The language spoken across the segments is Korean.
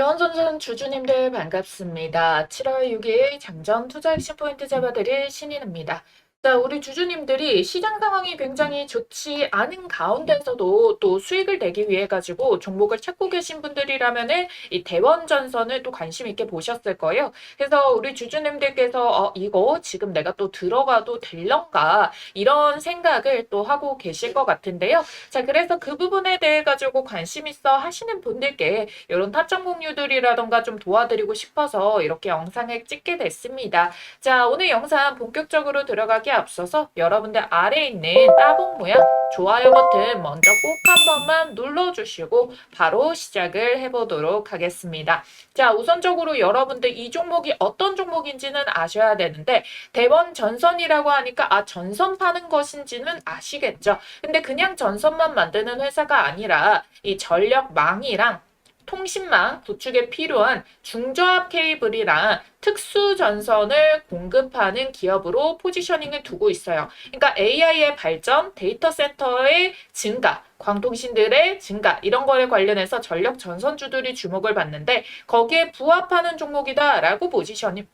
대원전선 주주님들 반갑습니다. 7월 6일 장전 투자 핵심 포인트 잡아드릴 신인입니다. 자, 우리 주주님들이 시장 상황이 굉장히 좋지 않은 가운데서도 또 수익을 내기 위해 가지고 종목을 찾고 계신 분들이라면은 이 대원전선을 또 관심 있게 보셨을 거예요. 그래서 우리 주주님들께서 이거 지금 내가 또 들어가도 될런가 이런 생각을 또 하고 계실 것 같은데요. 자, 그래서 그 부분에 대해 가지고 관심 있어 하시는 분들께 이런 타점 공유들이라던가 좀 도와드리고 싶어서 이렇게 영상을 찍게 됐습니다. 자, 오늘 영상 본격적으로 들어가기 앞서서 여러분들 아래에 있는 따봉 모양 좋아요 버튼 먼저 꼭 한 번만 눌러주시고 바로 시작을 해보도록 하겠습니다. 자, 우선적으로 여러분들 이 종목이 어떤 종목인지는 아셔야 되는데 대원 전선이라고 하니까 전선 파는 것인지는 아시겠죠? 근데 그냥 전선만 만드는 회사가 아니라 이 전력망이랑 통신망 구축에 필요한 중저압 케이블이랑 특수 전선을 공급하는 기업으로 포지셔닝을 두고 있어요. 그러니까 AI의 발전, 데이터 센터의 증가, 광통신들의 증가 이런 거에 관련해서 전력 전선주들이 주목을 받는데 거기에 부합하는 종목이다라고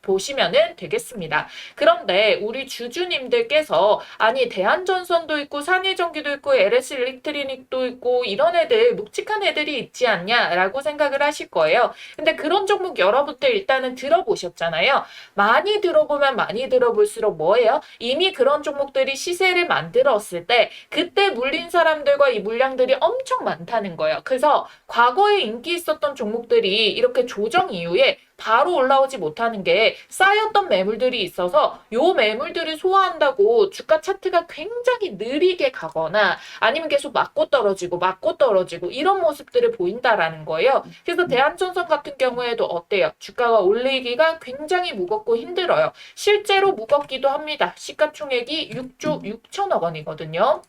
보시면은 되겠습니다. 그런데 우리 주주님들께서 아니 대한전선도 있고 산일전기도 있고 LS 일렉트리닉도 있고 이런 애들 묵직한 애들이 있지 않냐라고 생각을 하실 거예요. 근데 그런 종목 여러분들 일단은 들어보셨잖아요. 많이 들어보면 많이 들어볼수록 뭐예요? 이미 그런 종목들이 시세를 만들었을 때 그때 물린 사람들과 이 물량들이 엄청 많다는 거예요. 그래서 과거에 인기 있었던 종목들이 이렇게 조정 이후에 바로 올라오지 못하는 게 쌓였던 매물들이 있어서 요 매물들을 소화한다고 주가 차트가 굉장히 느리게 가거나 아니면 계속 맞고 떨어지고 이런 모습들을 보인다라는 거예요. 그래서 대한전선 같은 경우에도 어때요? 주가가 올리기가 굉장히 무겁고 힘들어요. 실제로 무겁기도 합니다. 시가총액이 6조 6천억 원이거든요.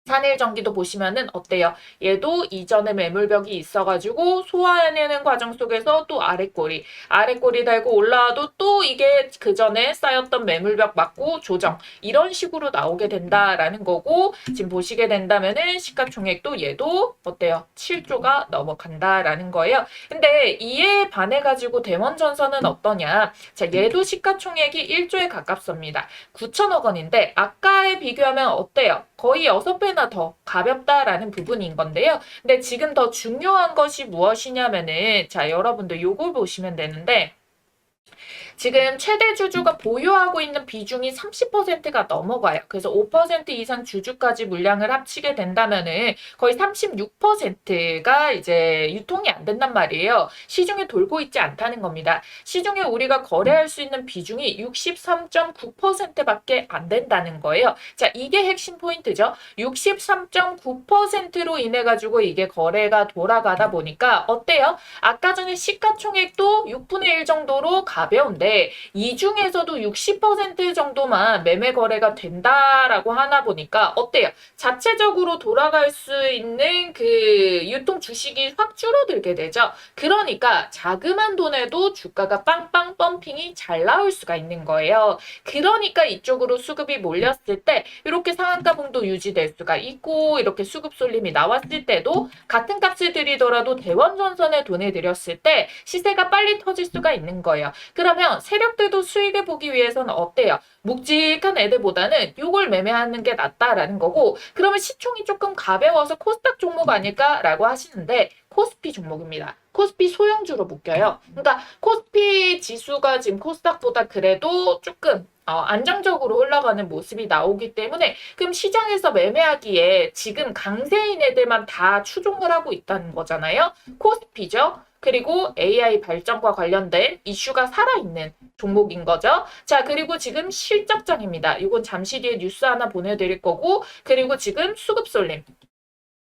산일전기도 보시면은 어때요? 얘도 이전에 매물벽이 있어가지고 소화해내는 과정 속에서 또 아랫꼬리 달고 올라와도 또 이게 그 전에 쌓였던 매물벽 맞고 조정 이런 식으로 나오게 된다라는 거고 지금 보시게 된다면은 시가총액도 얘도 어때요? 7조가 넘어간다라는 거예요. 근데 이에 반해가지고 대원전선은 어떠냐? 자, 얘도 시가총액이 1조에 가깝습니다. 9천억 원인데 아까에 비교하면 어때요? 거의 6배나 더 가볍다라는 부분인 건데요. 근데 지금 더 중요한 것이 무엇이냐면은 자, 여러분들 요걸 보시면 되는데 지금 최대 주주가 보유하고 있는 비중이 30%가 넘어가요. 그래서 5% 이상 주주까지 물량을 합치게 된다면은 거의 36%가 이제 유통이 안 된단 말이에요. 시중에 돌고 있지 않다는 겁니다. 시중에 우리가 거래할 수 있는 비중이 63.9%밖에 안 된다는 거예요. 자, 이게 핵심 포인트죠. 63.9%로 인해 가지고 이게 거래가 돌아가다 보니까 어때요? 아까 전에 시가총액도 6분의 1 정도로 가벼운데 이 중에서도 60% 정도만 매매 거래가 된다라고 하나 보니까 어때요? 자체적으로 돌아갈 수 있는 그 유통 주식이 확 줄어들게 되죠. 그러니까 자그만 돈에도 주가가 빵빵 펌핑이 잘 나올 수가 있는 거예요. 그러니까 이쪽으로 수급이 몰렸을 때 이렇게 상한가 봉도 유지될 수가 있고 이렇게 수급 쏠림이 나왔을 때도 같은 값을 들이더라도 대원전선에 돈을 들였을 때 시세가 빨리 터질 수가 있는 거예요. 그러면 세력들도 수익을 보기 위해서는 어때요? 묵직한 애들보다는 요걸 매매하는 게 낫다라는 거고 그러면 시총이 조금 가벼워서 코스닥 종목 아닐까라고 하시는데 코스피 종목입니다. 코스피 소형주로 묶여요. 그러니까 코스피 지수가 지금 코스닥보다 그래도 조금 안정적으로 올라가는 모습이 나오기 때문에 그럼 시장에서 매매하기에 지금 강세인 애들만 다 추종을 하고 있다는 거잖아요. 코스피죠. 그리고 AI 발전과 관련된 이슈가 살아있는 종목인 거죠. 자, 그리고 지금 실적장입니다. 이건 잠시 뒤에 뉴스 하나 보내드릴 거고 그리고 지금 수급 쏠림.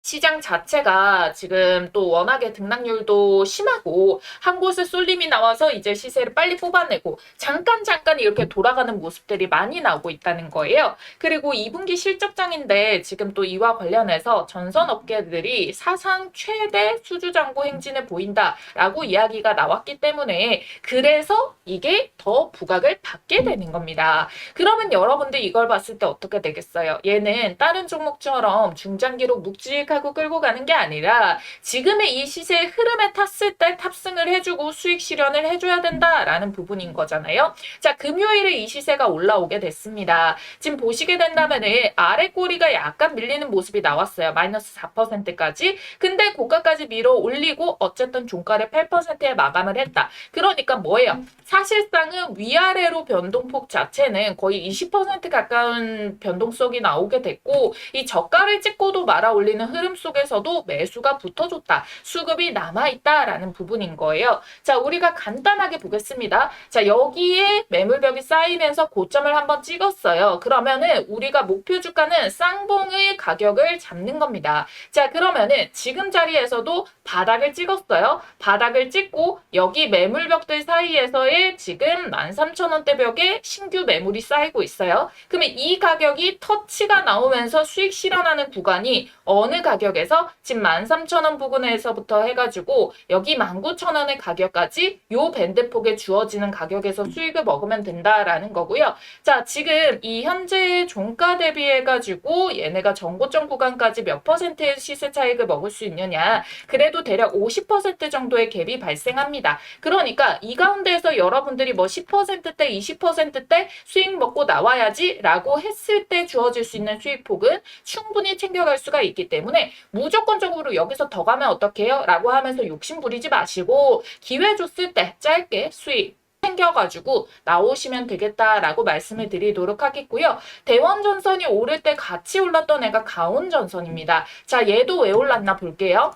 시장 자체가 지금 또 워낙에 등락률도 심하고 한 곳에 쏠림이 나와서 이제 시세를 빨리 뽑아내고 잠깐 이렇게 돌아가는 모습들이 많이 나오고 있다는 거예요. 그리고 2분기 실적장인데 지금 또 이와 관련해서 전선 업계들이 사상 최대 수주 잔고 행진을 보인다라고 이야기가 나왔기 때문에 그래서 이게 더 부각을 받게 되는 겁니다. 그러면 여러분들 이걸 봤을 때 어떻게 되겠어요? 얘는 다른 종목처럼 중장기로 묵직한 생각하고 끌고 가는 게 아니라 지금의 이 시세의 흐름에 탔을 때 탑승을 해주고 수익 실현을 해줘야 된다라는 부분인 거잖아요. 자, 금요일에 이 시세가 올라오게 됐습니다. 지금 보시게 된다면은 아래 꼬리가 약간 밀리는 모습이 나왔어요. 마이너스 4%까지. 근데 고가까지 밀어 올리고 어쨌든 종가를 8%에 마감을 했다. 그러니까 뭐예요? 사실상은 위아래로 변동폭 자체는 거의 20% 가까운 변동성이 나오게 됐고 이 저가를 찍고도 말아 올리는 흐름 속에서도 매수가 붙어줬다. 수급이 남아있다라는 부분인 거예요. 자, 우리가 간단하게 보겠습니다. 자, 여기에 매물벽이 쌓이면서 고점을 한번 찍었어요. 그러면은 우리가 목표 주가는 쌍봉의 가격을 잡는 겁니다. 자, 그러면은 지금 자리에서도 바닥을 찍었어요. 바닥을 찍고 여기 매물벽들 사이에서의 지금 13,000원대 벽에 신규 매물이 쌓이고 있어요. 그러면 이 가격이 터치가 나오면서 수익 실현하는 구간이 어느 가격에서 지금 13,000원 부근에서부터 해가지고 여기 19,000원의 가격까지 요 밴드폭에 주어지는 가격에서 수익을 먹으면 된다라는 거고요. 자, 지금 이 현재 종가 대비해가지고 얘네가 전고점 구간까지 몇 퍼센트의 시세 차익을 먹을 수 있느냐. 그래도 대략 50% 정도의 갭이 발생합니다. 그러니까 이 가운데에서 여러분들이 뭐 10%대, 20%대 수익 먹고 나와야지 라고 했을 때 주어질 수 있는 수익폭은 충분히 챙겨갈 수가 있기 때문에 무조건적으로 여기서 더 가면 어떡해요? 라고 하면서 욕심 부리지 마시고 기회 줬을 때 짧게 수익 챙겨가지고 나오시면 되겠다라고 말씀을 드리도록 하겠고요. 대원전선이 오를 때 같이 올랐던 애가 가온전선입니다. 자, 얘도 왜 올랐나 볼게요.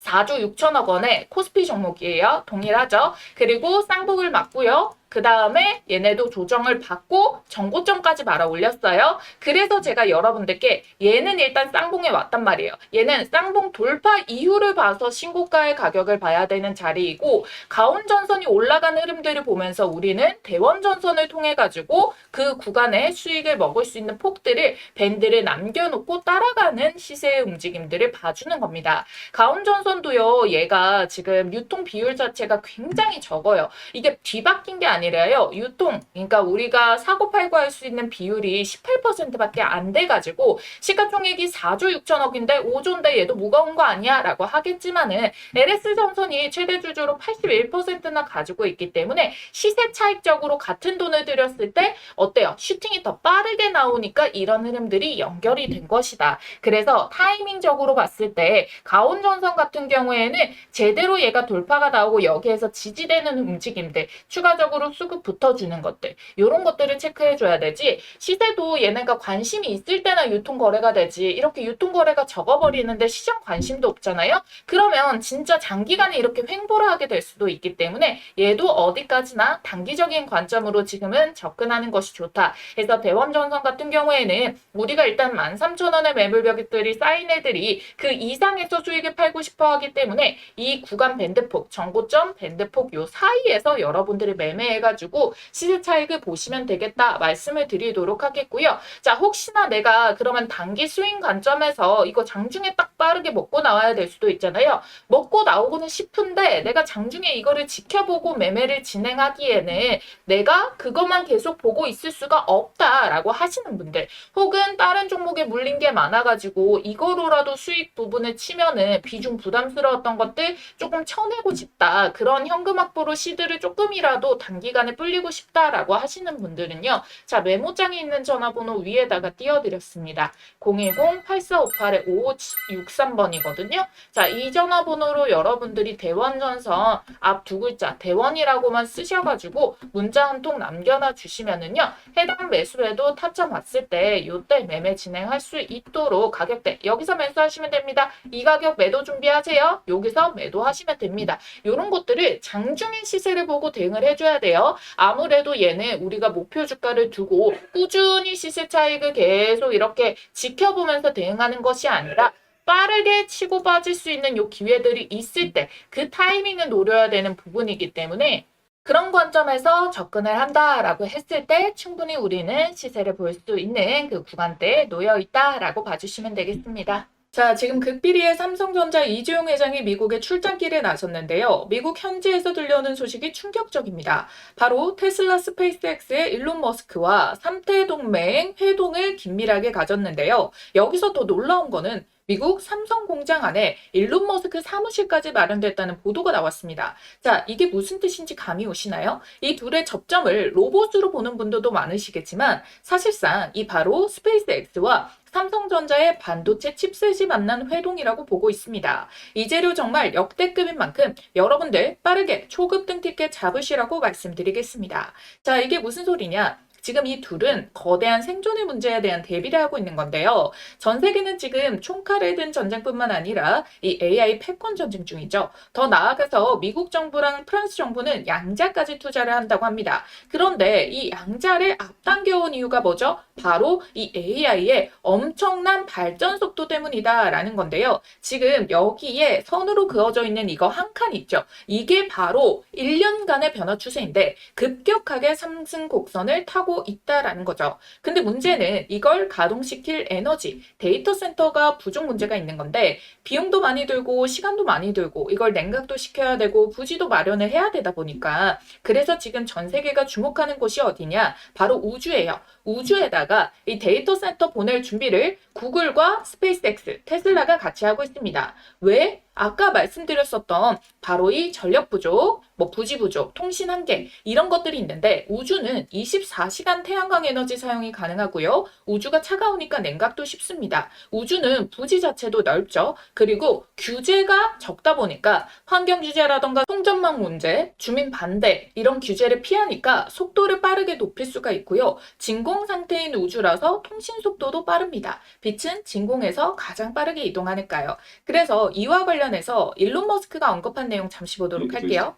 4조 6천억 원의 코스피 종목이에요. 동일하죠. 그리고 쌍복을 맞고요. 그 다음에 얘네도 조정을 받고 전고점까지 말아 올렸어요. 그래서 제가 여러분들께 얘는 일단 쌍봉에 왔단 말이에요. 얘는 쌍봉 돌파 이후를 봐서 신고가의 가격을 봐야 되는 자리이고 가온전선이 올라가는 흐름들을 보면서 우리는 대원전선을 통해 가지고 그 구간에 수익을 먹을 수 있는 폭들을 밴드를 남겨놓고 따라가는 시세의 움직임들을 봐주는 겁니다. 가온전선도요. 얘가 지금 유통 비율 자체가 굉장히 적어요. 이게 뒤바뀐 게 아니라요. 유통, 그러니까 우리가 사고 팔고 할 수 있는 비율이 18%밖에 안 돼가지고 시가총액이 4조 6천억인데 5조인데 얘도 무거운 거 아니야? 라고 하겠지만은 LS전선이 최대 주주로 81%나 가지고 있기 때문에 시세 차익적으로 같은 돈을 들였을 때 어때요? 슈팅이 더 빠르게 나오니까 이런 흐름들이 연결이 된 것이다. 그래서 타이밍적으로 봤을 때 가온전선 같은 경우에는 제대로 얘가 돌파가 나오고 여기에서 지지되는 움직임들 추가적으로 수급 붙어주는 것들 이런 것들을 체크해줘야 되지 시세도 얘네가 관심이 있을 때나 유통거래가 되지 이렇게 유통거래가 적어버리는데 시장 관심도 없잖아요. 그러면 진짜 장기간에 이렇게 횡보를 하게 될 수도 있기 때문에 얘도 어디까지나 단기적인 관점으로 지금은 접근하는 것이 좋다. 그래서 대원전선 같은 경우에는 우리가 일단 13,000원의 매물벽들이 쌓인 애들이 그 이상에서 수익을 팔고 싶어 하기 때문에 이 구간 밴드폭, 전고점 밴드폭 요 사이에서 여러분들이 매매해가지고 시세 차익을 보시면 되겠다 말씀을 드리도록 하겠고요. 자, 혹시나 내가 그러면 단기 스윙 관점에서 이거 장중에 딱 빠르게 먹고 나와야 될 수도 있잖아요. 먹고 나오고는 싶은데 내가 장중에 이거를 지켜보고 매매를 진행하기에는 내가 그것만 계속 보고 있을 수가 없다라고 하시는 분들 혹은 다른 종목에 물린 게 많아가지고 이거로라도 수익 부분을 치면은 비중 부담스러웠던 것들 조금 쳐내고 싶다. 그런 현금 확보로 시드를 조금이라도 단기간에 불리고 싶다라고 하시는 분들은요. 자, 메모장에 있는 전화번호 위에다가 띄워드렸습니다. 010-8458-5563번이거든요. 자, 이 전화번호로 여러분들이 대원전선 앞 두 글자 대원이라고만 쓰셔가지고 문자 한 통 남겨놔 주시면은요. 해당 매수에도 타점 왔을 때 요때 매매 진행할 수 있도록 가격대 여기서 매수하시면 됩니다. 이 가격 매도 준비하세요. 여기서 매도하시면 됩니다. 이런 것들을 장중의 시세를 보고 대응을 해줘야 돼요. 아무래도 얘는 우리가 목표 주가를 두고 꾸준히 시세 차익을 계속 이렇게 지켜보면서 대응하는 것이 아니라 빠르게 치고 빠질 수 있는 요 기회들이 있을 때 그 타이밍을 노려야 되는 부분이기 때문에 그런 관점에서 접근을 한다라고 했을 때 충분히 우리는 시세를 볼 수 있는 그 구간대에 놓여 있다라고 봐주시면 되겠습니다. 자, 지금 극비리의 삼성전자 이재용 회장이 미국에 출장길에 나섰는데요. 미국 현지에서 들려오는 소식이 충격적입니다. 바로 테슬라 스페이스X의 일론 머스크와 3태 동맹 회동을 긴밀하게 가졌는데요. 여기서 더 놀라운 거는 미국 삼성 공장 안에 일론 머스크 사무실까지 마련됐다는 보도가 나왔습니다. 자, 이게 무슨 뜻인지 감이 오시나요? 이 둘의 접점을 로봇으로 보는 분들도 많으시겠지만 사실상 이 바로 스페이스X와 삼성전자의 반도체 칩셋이 만난 회동이라고 보고 있습니다. 이 재료 정말 역대급인 만큼 여러분들 빠르게 초급 등 티켓 잡으시라고 말씀드리겠습니다. 자, 이게 무슨 소리냐? 지금 이 둘은 거대한 생존의 문제에 대한 대비를 하고 있는 건데요. 전 세계는 지금 총칼을 든 전쟁뿐만 아니라 이 AI 패권 전쟁 중이죠. 더 나아가서 미국 정부랑 프랑스 정부는 양자까지 투자를 한다고 합니다. 그런데 이 양자를 앞당겨온 이유가 뭐죠? 바로 이 AI의 엄청난 발전 속도 때문이다라는 건데요. 지금 여기에 선으로 그어져 있는 이거 한 칸 있죠. 이게 바로 1년간의 변화 추세인데 급격하게 상승 곡선을 타고 있다라는 거죠. 근데 문제는 이걸 가동시킬 에너지, 데이터 센터가 부족 문제가 있는 건데 비용도 많이 들고 시간도 많이 들고 이걸 냉각도 시켜야 되고 부지도 마련을 해야 되다 보니까 그래서 지금 전 세계가 주목하는 곳이 어디냐? 바로 우주예요. 우주에다가 이 데이터 센터 보낼 준비를 구글과 스페이스X, 테슬라가 같이 하고 있습니다. 왜? 아까 말씀드렸었던 바로 이 전력 부족, 부지 부족, 통신 한계 이런 것들이 있는데 우주는 24시간 태양광 에너지 사용이 가능하고요. 우주가 차가우니까 냉각도 쉽습니다. 우주는 부지 자체도 넓죠. 그리고 규제가 적다 보니까 환경 규제라던가 송전망 문제, 주민 반대 이런 규제를 피하니까 속도를 빠르게 높일 수가 있고요. 진공 상태인 우주라서 통신 속도도 빠릅니다. 빛은 진공에서 가장 빠르게 이동하니까요. 그래서 이와 관련해서 일론 머스크가 언급한 내용 잠시 보도록 할게요.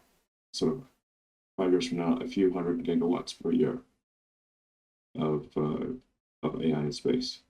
So 5 years from now, a few hundred gigawatts per year of AI in space.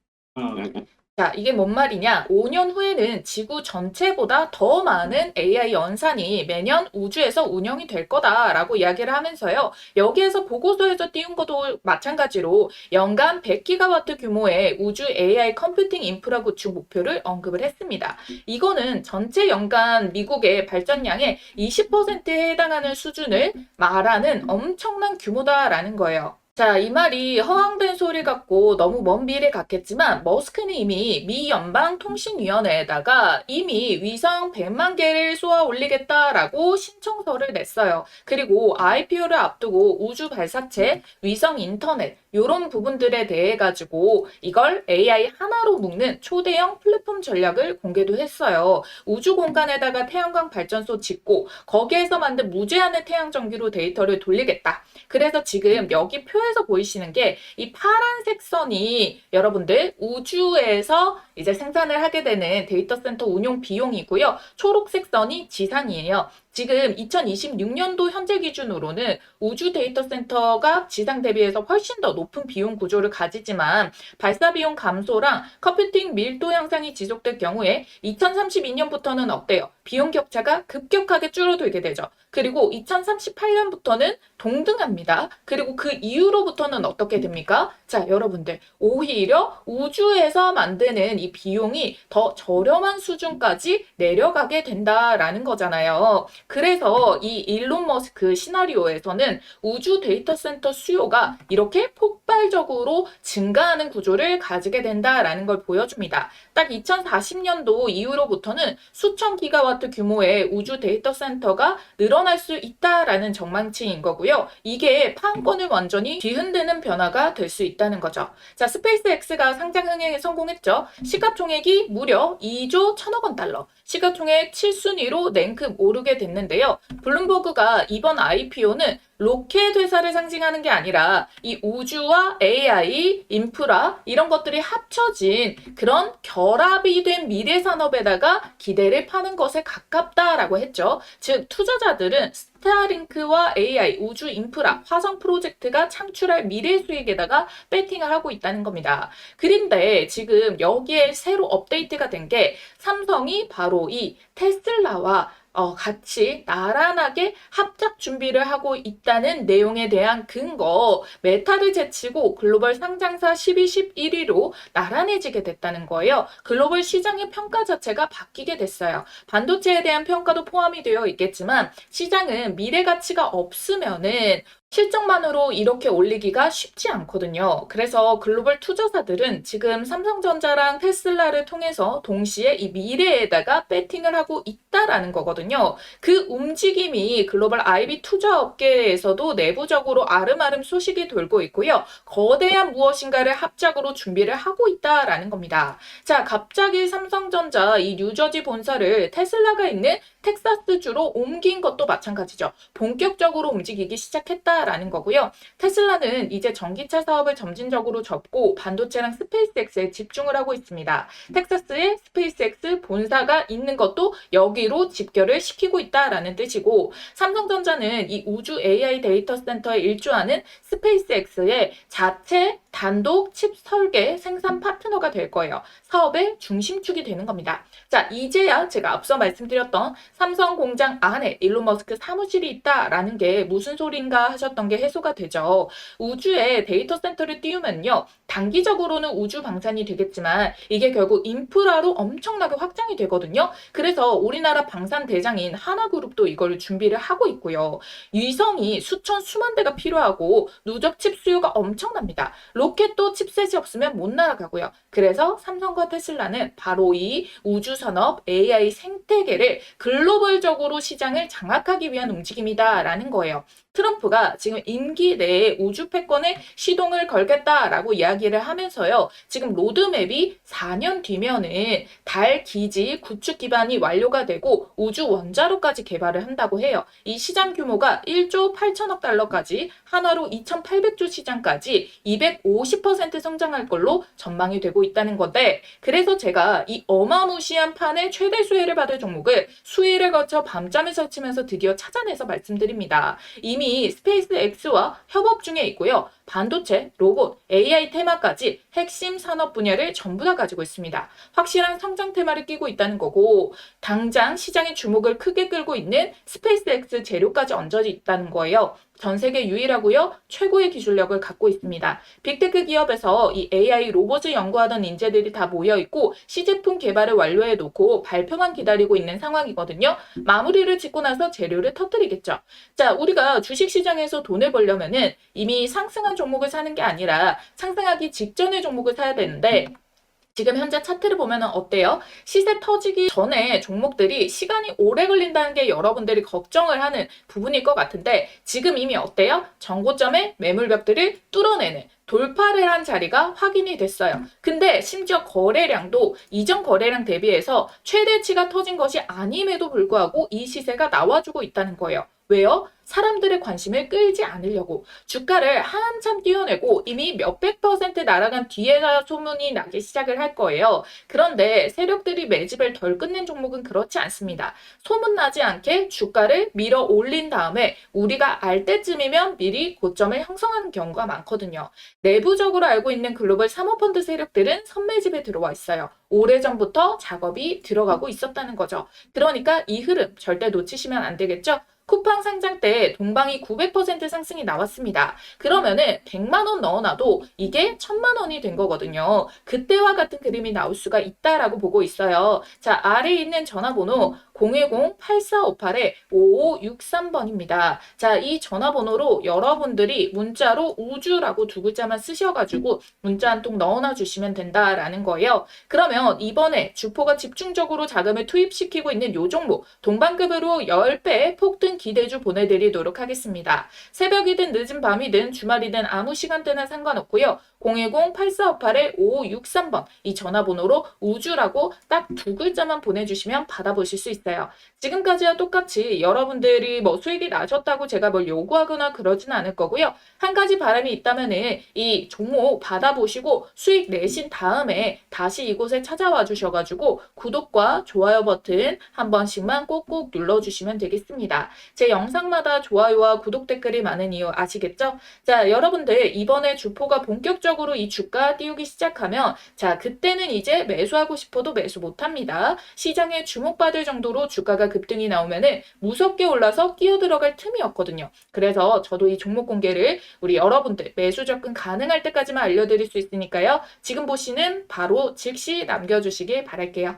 자, 이게 뭔 말이냐? 5년 후에는 지구 전체보다 더 많은 AI 연산이 매년 우주에서 운영이 될 거다라고 이야기를 하면서요. 여기에서 보고서에서 띄운 것도 마찬가지로 연간 100기가와트 규모의 우주 AI 컴퓨팅 인프라 구축 목표를 언급을 했습니다. 이거는 전체 연간 미국의 발전량의 20%에 해당하는 수준을 말하는 엄청난 규모다라는 거예요. 자, 이 말이 허황된 소리 같고 너무 먼 미래 같겠지만 머스크는 이미 미 연방통신위원회에다가 이미 위성 100만 개를 쏘아 올리겠다라고 신청서를 냈어요. 그리고 IPO를 앞두고 우주 발사체, 위성 인터넷 이런 부분들에 대해 가지고 이걸 AI 하나로 묶는 초대형 플랫폼 전략을 공개도 했어요. 우주 공간에다가 태양광 발전소 짓고 거기에서 만든 무제한의 태양 전기로 데이터를 돌리겠다. 그래서 지금 여기 표에서 보이시는 게 이 파란색 선이 여러분들 우주에서 이제 생산을 하게 되는 데이터 센터 운용 비용이고요. 초록색 선이 지상이에요. 지금 2026년도 현재 기준으로는 우주 데이터 센터가 지상 대비해서 훨씬 더 높은 비용 구조를 가지지만 발사 비용 감소랑 컴퓨팅 밀도 향상이 지속될 경우에 2032년부터는 어때요? 비용 격차가 급격하게 줄어들게 되죠. 그리고 2038년부터는 동등합니다. 그리고 그 이후로부터는 어떻게 됩니까? 자, 여러분들 오히려 우주에서 만드는 이 비용이 더 저렴한 수준까지 내려가게 된다라는 거잖아요. 그래서 이 일론 머스크 시나리오에서는 우주 데이터 센터 수요가 이렇게 폭발적으로 증가하는 구조를 가지게 된다라는 걸 보여줍니다. 딱 2040년도 이후로부터는 수천 기가와트 규모의 우주 데이터 센터가 늘어날 수 있다라는 전망치인 거고요. 이게 파급권을 완전히 뒤흔드는 변화가 될 수 있다는 거죠. 자, 스페이스X가 상장 흥행에 성공했죠. 시가총액이 무려 2조 1천억 원 달러. 시가총액 7순위로 랭크 오르게 됐는데요. 블룸버그가 이번 IPO는 로켓 회사를 상징하는 게 아니라 이 우주와 AI, 인프라 이런 것들이 합쳐진 그런 결합이 된 미래 산업에다가 기대를 파는 것에 가깝다라고 했죠. 즉 투자자들은 스타링크와 AI, 우주 인프라, 화성 프로젝트가 창출할 미래 수익에다가 배팅을 하고 있다는 겁니다. 그런데 지금 여기에 새로 업데이트가 된 게 삼성이 바로 이 테슬라와 같이 나란하게 합작 준비를 하고 있다는 내용에 대한 근거, 메타를 제치고 글로벌 상장사 10위, 11위로 나란해지게 됐다는 거예요. 글로벌 시장의 평가 자체가 바뀌게 됐어요. 반도체에 대한 평가도 포함이 되어 있겠지만 시장은 미래 가치가 없으면은 실적만으로 이렇게 올리기가 쉽지 않거든요. 그래서 글로벌 투자사들은 지금 삼성전자랑 테슬라를 통해서 동시에 이 미래에다가 배팅을 하고 있다라는 거거든요. 그 움직임이 글로벌 IB 투자 업계에서도 내부적으로 아름아름 소식이 돌고 있고요. 거대한 무엇인가를 합작으로 준비를 하고 있다라는 겁니다. 자, 갑자기 삼성전자 이 뉴저지 본사를 테슬라가 있는 텍사스주로 옮긴 것도 마찬가지죠. 본격적으로 움직이기 시작했다라는 거고요. 테슬라는 이제 전기차 사업을 점진적으로 접고 반도체랑 스페이스X에 집중을 하고 있습니다. 텍사스에 스페이스X 본사가 있는 것도 여기로 집결을 시키고 있다라는 뜻이고, 삼성전자는 이 우주 AI 데이터 센터에 일조하는 스페이스X의 자체 단독 칩 설계 생산 파트너가 될 거예요. 사업의 중심축이 되는 겁니다. 자, 이제야 제가 앞서 말씀드렸던 삼성 공장 안에 일론 머스크 사무실이 있다라는 게 무슨 소린가 하셨던 게 해소가 되죠. 우주에 데이터 센터를 띄우면요, 단기적으로는 우주 방산이 되겠지만 이게 결국 인프라로 엄청나게 확장이 되거든요. 그래서 우리나라 방산 대장인 하나그룹도 이걸 준비를 하고 있고요. 위성이 수천 수만 대가 필요하고 누적 칩 수요가 엄청납니다. 로켓도 칩셋이 없으면 못 날아가고요. 그래서 삼성과 테슬라는 바로 이 우주산업 AI 생태계를 글로벌적으로 시장을 장악하기 위한 움직임이다라는 거예요. 트럼프가 지금 임기 내에 우주 패권에 시동을 걸겠다라고 이야기를 하면서요. 지금 로드맵이 4년 뒤면은 달 기지 구축 기반이 완료가 되고 우주 원자로까지 개발을 한다고 해요. 이 시장 규모가 1조 8천억 달러까지 한화로 2,800조 시장까지 250% 성장할 걸로 전망이 되고 있다는 건데, 그래서 제가 이 어마무시한 판의 최대 수혜를 받을 종목을 수혜를 거쳐 밤잠을 설치면서 드디어 찾아내서 말씀드립니다. 이미 스페이스X와 협업 중에 있고요. 반도체, 로봇, AI 테마까지 핵심 산업 분야를 전부 다 가지고 있습니다. 확실한 성장 테마를 끼고 있다는 거고, 당장 시장의 주목을 크게 끌고 있는 스페이스X 재료까지 얹어져 있다는 거예요. 전 세계 유일하고요. 최고의 기술력을 갖고 있습니다. 빅테크 기업에서 이 AI 로봇을 연구하던 인재들이 다 모여 있고 시제품 개발을 완료해 놓고 발표만 기다리고 있는 상황이거든요. 마무리를 짓고 나서 재료를 터뜨리겠죠. 자, 우리가 주식시장에서 돈을 벌려면은 이미 상승한 종목을 사는 게 아니라 상승하기 직전의 종목을 사야 되는데, 지금 현재 차트를 보면 어때요? 시세 터지기 전에 종목들이 시간이 오래 걸린다는 게 여러분들이 걱정을 하는 부분일 것 같은데, 지금 이미 어때요? 전고점의 매물벽들을 뚫어내는 돌파를 한 자리가 확인이 됐어요. 근데 심지어 거래량도 이전 거래량 대비해서 최대치가 터진 것이 아님에도 불구하고 이 시세가 나와주고 있다는 거예요. 왜요? 사람들의 관심을 끌지 않으려고 주가를 한참 띄워내고 이미 몇백 % 날아간 뒤에야 소문이 나기 시작을 할 거예요. 그런데 세력들이 매집을 덜 끝낸 종목은 그렇지 않습니다. 소문나지 않게 주가를 밀어 올린 다음에 우리가 알 때쯤이면 미리 고점을 형성하는 경우가 많거든요. 내부적으로 알고 있는 글로벌 사모펀드 세력들은 선매집에 들어와 있어요. 오래전부터 작업이 들어가고 있었다는 거죠. 그러니까 이 흐름 절대 놓치시면 안 되겠죠? 쿠팡 상장 때 동방이 900% 상승이 나왔습니다. 그러면은 100만 원 넣어놔도 이게 1000만 원이 된 거거든요. 그때와 같은 그림이 나올 수가 있다라고 보고 있어요. 자, 아래에 있는 전화번호 010-8458-5563번입니다. 자, 이 전화번호로 여러분들이 문자로 우주라고 두 글자만 쓰셔가지고 문자 한 통 넣어놔 주시면 된다라는 거예요. 그러면 이번에 주포가 집중적으로 자금을 투입시키고 있는 요 종목 동방급으로 10배 폭등 기대주 보내드리도록 하겠습니다. 새벽이든 늦은 밤이든 주말이든 아무 시간대나 상관없고요. 010-8458-5563번 이 전화번호로 우주라고 딱 두 글자만 보내주시면 받아보실 수 있어요. 지금까지와 똑같이 여러분들이 뭐 수익이 나셨다고 제가 뭘 요구하거나 그러진 않을 거고요. 한 가지 바람이 있다면은 이 종목 받아보시고 수익 내신 다음에 다시 이곳에 찾아와 주셔가지고 구독과 좋아요 버튼 한 번씩만 꼭꼭 눌러주시면 되겠습니다. 제 영상마다 좋아요와 구독 댓글이 많은 이유 아시겠죠? 자, 여러분들 이번에 주포가 본격적으로 이 주가 띄우기 시작하면 자, 그때는 이제 매수하고 싶어도 매수 못합니다. 시장에 주목받을 정도로 이후로 주가가 급등이 나오면은 무섭게 올라서 끼어들어갈 틈이 없거든요. 그래서 저도 이 종목 공개를 우리 여러분들 매수 접근 가능할 때까지만 알려드릴 수 있으니까요. 지금 보시는 바로 즉시 남겨주시길 바랄게요.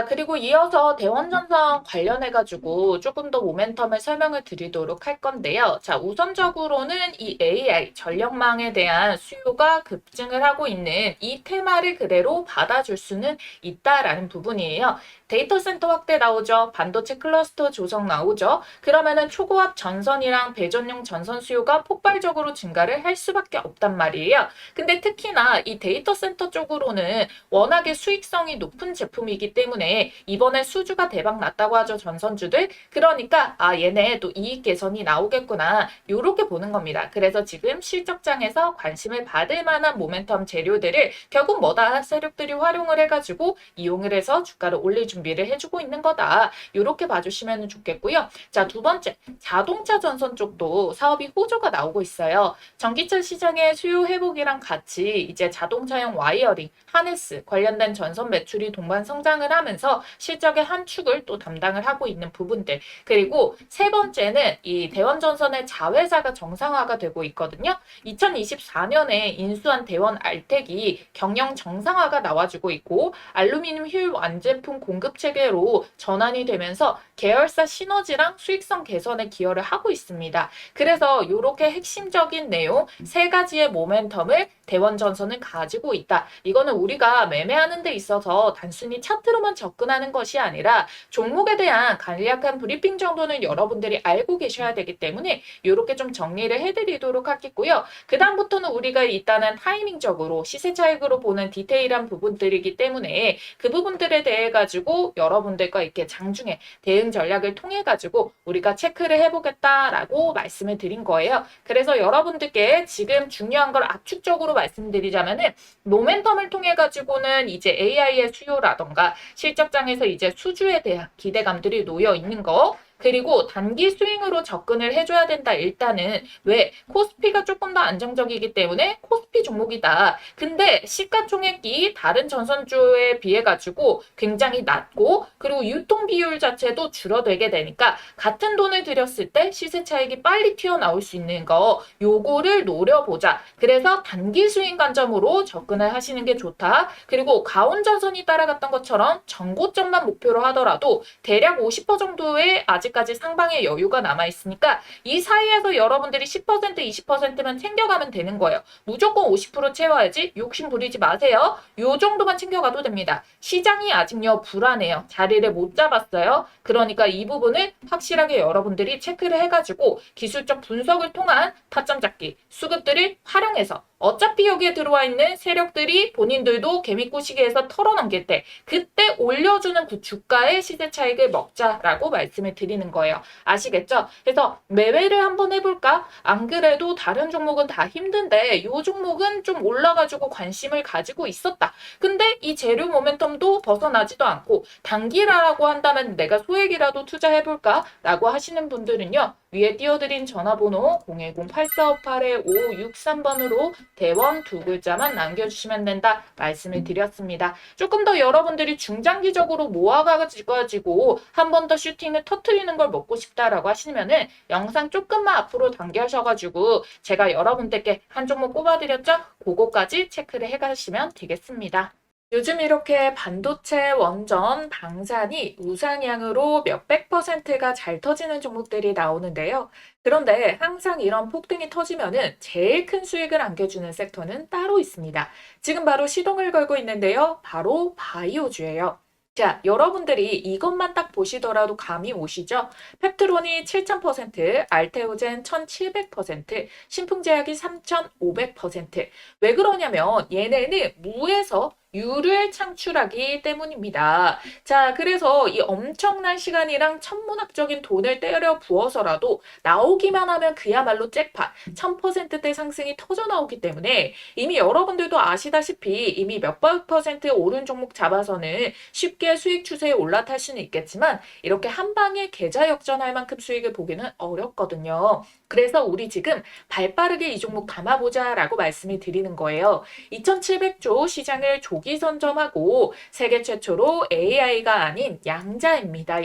그리고 이어서 대원전선 관련해가지고 조금 더 모멘텀을 설명을 드리도록 할 건데요. 자, 우선적으로는 이 AI 전력망에 대한 수요가 급증을 하고 있는 이 테마를 그대로 받아줄 수는 있다라는 부분이에요. 데이터 센터 확대 나오죠. 반도체 클러스터 조성 나오죠. 그러면은 초고압 전선이랑 배전용 전선 수요가 폭발적으로 증가를 할 수밖에 없단 말이에요. 근데 특히나 이 데이터 센터 쪽으로는 워낙에 수익성이 높은 제품이기 때문에 이번에 수주가 대박 났다고 하죠. 전선주들. 그러니까 얘네 또 이익 개선이 나오겠구나. 요렇게 보는 겁니다. 그래서 지금 실적장에서 관심을 받을 만한 모멘텀 재료들을 결국 뭐다? 세력들이 활용을 해가지고 이용을 해서 주가를 올릴 준비를 해주고 있는 거다. 요렇게 봐주시면 좋겠고요. 자, 두 번째, 자동차 전선 쪽도 사업이 호조가 나오고 있어요. 전기차 시장의 수요 회복이랑 같이 이제 자동차용 와이어링, 하네스 관련된 전선 매출이 동반 성장을 하면서 실적의 한 축을 또 담당을 하고 있는 부분들. 그리고 세 번째는 이 대원전선의 자회사가 정상화가 되고 있거든요. 2024년에 인수한 대원 알텍이 경영 정상화가 나와주고 있고 알루미늄 효율 완제품 공급 체계로 전환이 되면서 계열사 시너지랑 수익성 개선에 기여를 하고 있습니다. 그래서 이렇게 핵심적인 내용 세 가지의 모멘텀을 대원전선은 가지고 있다. 이거는 우리가 매매하는 데 있어서 단순히 차트로만 접근하는 것이 아니라 종목에 대한 간략한 브리핑 정도는 여러분들이 알고 계셔야 되기 때문에 이렇게 좀 정리를 해드리도록 하겠고요. 그 다음부터는 우리가 일단은 타이밍적으로 시세 차익으로 보는 디테일한 부분들이기 때문에 그 부분들에 대해 가지고 여러분들과 이렇게 장중에 대응 전략을 통해 가지고 우리가 체크를 해보겠다라고 말씀을 드린 거예요. 그래서 여러분들께 지금 중요한 걸 압축적으로 말씀드리자면은 모멘텀을 통해 가지고는 이제 AI의 수요라던가 실적장에서 이제 수주에 대한 기대감들이 놓여 있는 거. 그리고 단기 스윙으로 접근을 해줘야 된다. 일단은 왜? 코스피가 조금 더 안정적이기 때문에 코스피 종목이다. 근데 시가총액이 다른 전선주에 비해 가지고 굉장히 낮고 그리고 유통 비율 자체도 줄어들게 되니까 같은 돈을 들였을 때 시세 차익이 빨리 튀어나올 수 있는 거 요거를 노려보자. 그래서 단기 스윙 관점으로 접근을 하시는 게 좋다. 그리고 가온전선이 따라갔던 것처럼 전고점만 목표로 하더라도 대략 50% 정도의 아직까지 상방의 여유가 남아있으니까 이 사이에서 여러분들이 10% 20%만 챙겨가면 되는 거예요. 무조건 50% 채워야지 욕심 부리지 마세요. 요 정도만 챙겨가도 됩니다. 시장이 아직요 불안해요. 자리를 못 잡았어요. 그러니까 이 부분을 확실하게 여러분들이 체크를 해가지고 기술적 분석을 통한 타점 잡기 수급들을 활용해서 어차피 여기에 들어와 있는 세력들이 본인들도 개미꼬시기에서 털어넘길 때 그때 올려주는 그 주가의 시세 차익을 먹자라고 말씀을 드리는 거예요. 아시겠죠? 그래서 매매를 한번 해볼까? 안 그래도 다른 종목은 다 힘든데 이 종목은 좀 올라가지고 관심을 가지고 있었다. 근데 이 재료 모멘텀도 벗어나지도 않고 단기라고 한다면 내가 소액이라도 투자해볼까? 라고 하시는 분들은요. 위에 띄워드린 전화번호 010-8458-5563번으로 대원 두 글자만 남겨주시면 된다 말씀을 드렸습니다. 조금 더 여러분들이 중장기적으로 모아가지고 한 번 더 슈팅을 터트리는 걸 먹고 싶다라고 하시면은 영상 조금만 앞으로 당겨셔가지고 제가 여러분들께 한 종목 꼽아드렸죠? 그거까지 체크를 해가시면 되겠습니다. 요즘 이렇게 반도체, 원전, 방산이 우상향으로 몇백 %가 잘 터지는 종목들이 나오는데요. 그런데 항상 이런 폭등이 터지면은 제일 큰 수익을 안겨주는 섹터는 따로 있습니다. 지금 바로 시동을 걸고 있는데요. 바로 바이오주예요. 자, 여러분들이 이것만 딱 보시더라도 감이 오시죠? 펩트론이 7000%, 알테오젠 1700%, 신풍제약이 3500%. 왜 그러냐면 얘네는 무에서 유를 창출하기 때문입니다. 자, 그래서 이 엄청난 시간이랑 천문학적인 돈을 때려 부어서라도 나오기만 하면 그야말로 잭팟, 1000%대 상승이 터져 나오기 때문에 이미 여러분들도 아시다시피 이미 몇백 % 오른 종목 잡아서는 쉽게 수익 추세에 올라탈 수는 있겠지만 이렇게 한 방에 계좌 역전할 만큼 수익을 보기는 어렵거든요. 그래서 우리 지금 발빠르게 이 종목 담아보자라고 말씀을 드리는 거예요. 2700조 시장을 조기 선점하고 세계 최초로 AI가 아닌 양자입니다.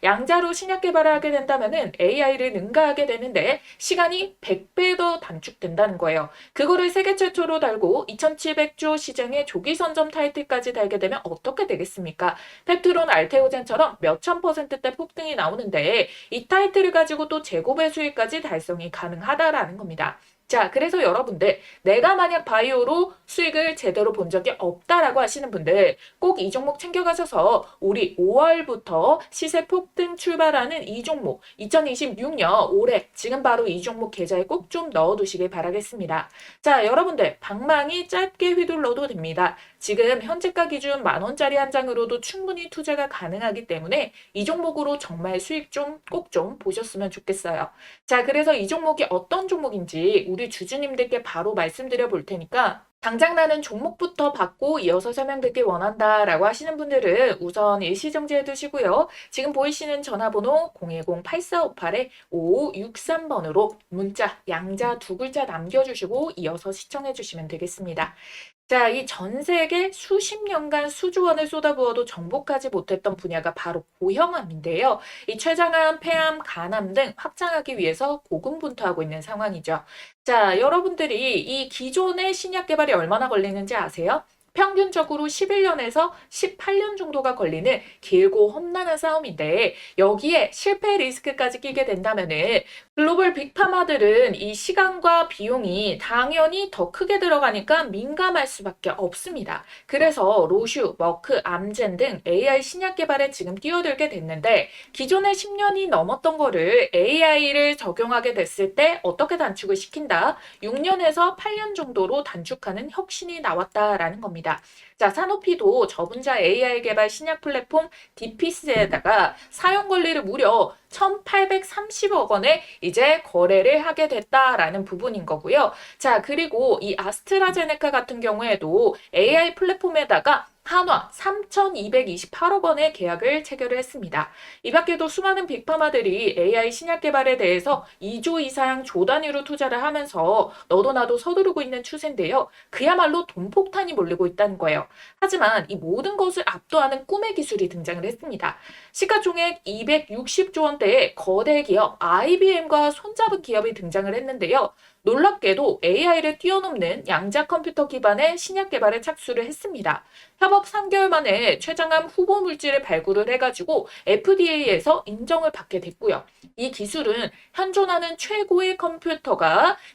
양자로 신약 개발을 하게 된다면은 AI를 능가하게 되는데 시간이 100배 더 단축된다는 거예요. 그거를 세계 최초로 달고 2700주 시장에 조기 선점 타이틀까지 달게 되면 어떻게 되겠습니까? 펩트론 알테오젠처럼 몇천 %대 폭등이 나오는데 이 타이틀을 가지고 또 제곱의 수익까지 달성이 가능하다라는 겁니다. 자, 그래서 여러분들 내가 만약 바이오로 수익을 제대로 본 적이 없다라고 하시는 분들 꼭 이 종목 챙겨가셔서 우리 5월부터 시세 폭등 출발하는 이 종목 2026년 올해 지금 바로 이 종목 계좌에 꼭 좀 넣어두시길 바라겠습니다. 자, 여러분들 방망이 짧게 휘둘러도 됩니다. 지금 현재가 기준 10,000원짜리 한 장으로도 충분히 투자가 가능하기 때문에 이 종목으로 정말 수익 좀 꼭 좀 보셨으면 좋겠어요. 자, 그래서 이 종목이 어떤 종목인지 우리 주주님들께 바로 말씀드려 볼 테니까 당장 나는 종목부터 받고 이어서 설명드리길 원한다라고 하시는 분들은 우선 일시정지해 두시고요. 지금 보이시는 전화번호 010-8458-5563번으로 문자 양자 두 글자 남겨주시고 이어서 시청해 주시면 되겠습니다. 자, 이 전 세계 수십 년간 수조 원을 쏟아부어도 정복하지 못했던 분야가 바로 고형암인데요. 이 췌장암, 폐암, 간암 등 확장하기 위해서 고군분투하고 있는 상황이죠. 자, 여러분들이 이 기존의 신약 개발이 얼마나 걸리는지 아세요? 평균적으로 11년에서 18년 정도가 걸리는 길고 험난한 싸움인데 여기에 실패 리스크까지 끼게 된다면은 글로벌 빅파마들은 이 시간과 비용이 당연히 더 크게 들어가니까 민감할 수밖에 없습니다. 그래서 로슈, 머크, 암젠 등 AI 신약 개발에 지금 뛰어들게 됐는데 기존의 10년이 넘었던 거를 AI를 적용하게 됐을 때 어떻게 단축을 시킨다? 6년에서 8년 정도로 단축하는 혁신이 나왔다라는 겁니다. 자, 사노피도 저분자 AI 개발 신약 플랫폼 디피스에다가 사용 권리를 무려 1,830억 원에 이제 거래를 하게 됐다라는 부분인 거고요. 자, 그리고 이 아스트라제네카 같은 경우에도 AI 플랫폼에다가 한화 3,228억 원의 계약을 체결을 했습니다. 이 밖에도 수많은 빅파마들이 AI 신약 개발에 대해서 2조 이상 조 단위로 투자를 하면서 너도 나도 서두르고 있는 추세인데요. 그야말로 돈폭탄이 몰리고 있다는 거예요. 하지만 이 모든 것을 압도하는 꿈의 기술이 등장을 했습니다. 시가총액 260조 원대의 거대 기업 IBM과 손잡은 기업이 등장을 했는데요. 놀랍게도 AI를 뛰어넘는 양자 컴퓨터 기반의 신약 개발에 착수를 했습니다. 협업 3개월 만에 췌장암 후보 물질을 발굴을 해가지고 FDA에서 인정을 받게 됐고요. 이 기술은 현존하는 최고의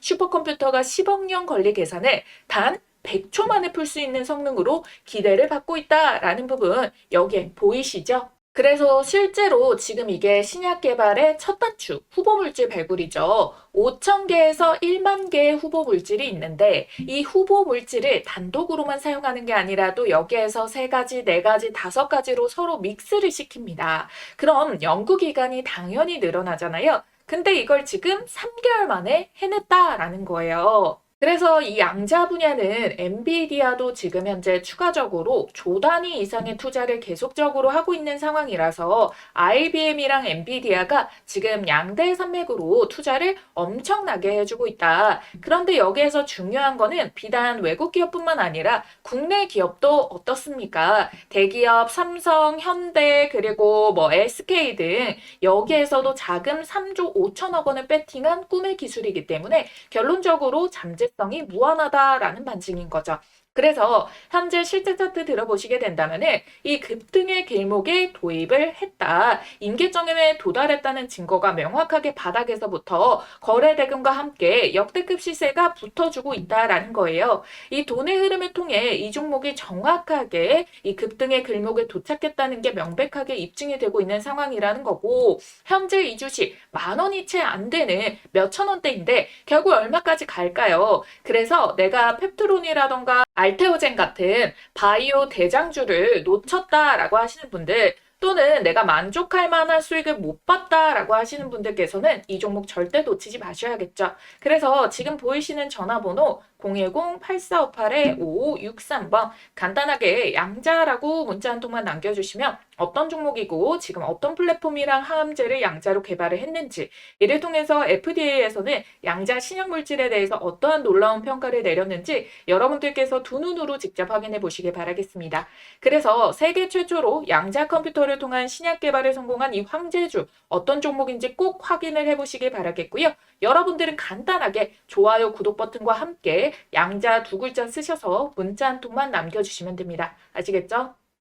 슈퍼컴퓨터가 10억 년 걸리 계산을 단 100초 만에 풀 수 있는 성능으로 기대를 받고 있다라는 부분 여기에 보이시죠? 그래서 실제로 지금 이게 신약 개발의 첫 단추, 후보 물질 발굴이죠. 5,000개에서 1만 개의 후보 물질이 있는데 이 후보 물질을 단독으로만 사용하는 게 아니라 또 여기에서 3가지, 4가지, 5가지로 서로 믹스를 시킵니다. 그럼 연구기간이 당연히 늘어나잖아요. 근데 이걸 지금 3개월 만에 해냈다라는 거예요. 그래서 이 양자 분야는 엔비디아도 지금 현재 추가적으로 조 단위 이상의 투자를 계속적으로 하고 있는 상황이라서 IBM이랑 엔비디아가 지금 양대 산맥으로 투자를 엄청나게 해주고 있다. 그런데 여기에서 중요한 거는 비단 외국 기업뿐만 아니라 국내 기업도 어떻습니까? 대기업 삼성, 현대 그리고 뭐 SK 등 여기에서도 자금 3조 5천억 원을 배팅한 꿈의 기술이기 때문에 결론적으로 잠재성이 무한하다라는 반증인 거죠. 그래서 현재 실제 차트 들어보시게 된다면 이 급등의 길목에 도입을 했다. 임계점에 도달했다는 증거가 명확하게 바닥에서부터 거래 대금과 함께 역대급 시세가 붙어주고 있다라는 거예요. 이 돈의 흐름을 통해 이 종목이 정확하게 이 급등의 길목에 도착했다는 게 명백하게 입증이 되고 있는 상황이라는 거고 현재 이 주식 10,000원이 채 안 되는 몇천 원대인데 결국 얼마까지 갈까요? 그래서 내가 펩트론이라던가 알테오젠 같은 바이오 대장주를 놓쳤다라고 하시는 분들 또는 내가 만족할 만한 수익을 못 봤다라고 하시는 분들께서는 이 종목 절대 놓치지 마셔야겠죠. 그래서 지금 보이시는 전화번호 010-8458-5563번 간단하게 양자라고 문자 한 통만 남겨주시면 어떤 종목이고 지금 어떤 플랫폼이랑 항암제를 양자로 개발을 했는지, 이를 통해서 FDA에서는 양자 신약 물질에 대해서 어떠한 놀라운 평가를 내렸는지 여러분들께서 두 눈으로 직접 확인해 보시길 바라겠습니다. 그래서 세계 최초로 양자 컴퓨터를 통한 신약 개발에 성공한 이 황제주, 어떤 종목인지 꼭 확인을 해보시길 바라겠고요. 여러분들은 간단하게 좋아요, 구독 버튼과 함께 양자 두 글자 쓰셔서 문자 한 통만 남겨주시면 됩니다. 아시겠죠?